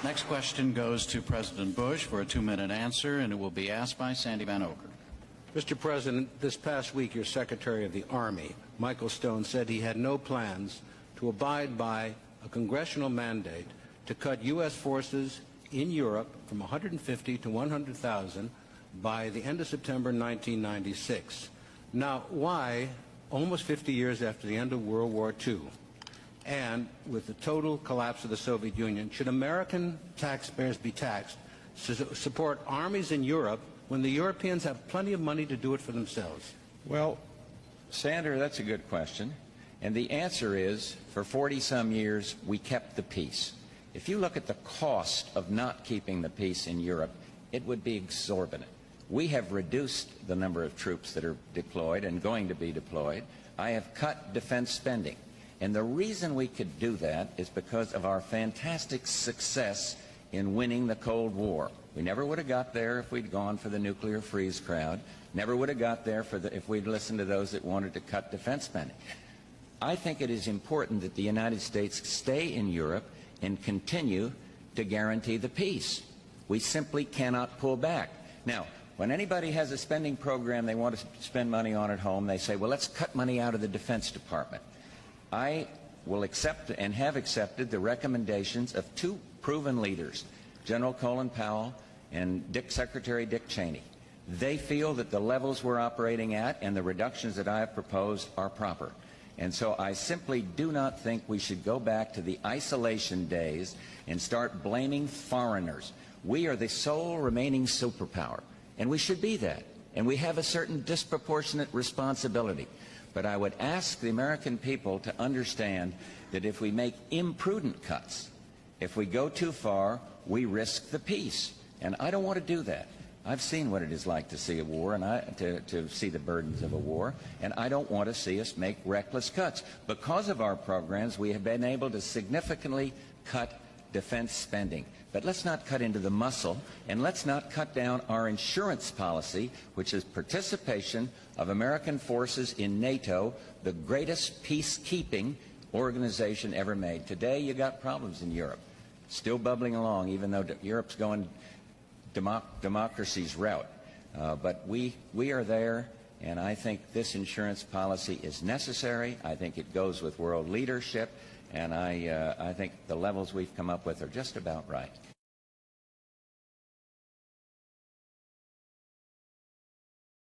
Next question goes to President Bush for a 2-minute answer, and it will be asked by Sandy Van Oker. Mr. President, this past week, your Secretary of the Army, Michael Stone, said he had no plans to abide by a congressional mandate to cut U.S. forces in Europe from 150 to 100,000 by the end of September 1996. Now, why, almost 50 years after the end of World War II, and with the total collapse of the Soviet Union, should American taxpayers be taxed to support armies in Europe when the Europeans have plenty of money to do it for themselves? Well, Senator, that's a good question. And the answer is, for 40-some years, we kept the peace. If you look at the cost of not keeping the peace in Europe, it would be exorbitant. We have reduced the number of troops that are deployed and going to be deployed. I have cut defense spending. And the reason we could do that is because of our fantastic success in winning the Cold War. We never would have got there if we'd gone for the nuclear freeze crowd. Never would have got there if we'd listened to those that wanted to cut defense spending. I think it is important that the United States stay in Europe and continue to guarantee the peace. We simply cannot pull back. Now, when anybody has a spending program they want to spend money on at home, they say, well, let's cut money out of the Defense Department. I will accept and have accepted the recommendations of two proven leaders, General Colin Powell and Secretary Dick Cheney. They feel that the levels we're operating at and the reductions that I have proposed are proper. And so I simply do not think we should go back to the isolation days and start blaming foreigners. We are the sole remaining superpower, and we should be that. And we have a certain disproportionate responsibility. But I would ask the American people to understand that if we make imprudent cuts, if we go too far, we risk the peace. And I don't want to do that. I've seen what it is like to see a war and to see the burdens of a war, and I don't want to see us make reckless cuts. Because of our programs, we have been able to significantly cut defense spending. But let's not cut into the muscle, and let's not cut down our insurance policy, which is participation of American forces in NATO, the greatest peacekeeping organization ever made. Today, you got problems in Europe, still bubbling along, even though Europe's going democracy's route. But we are there, and I think this insurance policy is necessary. I think it goes with world leadership, and I think the levels we've come up with are just about right.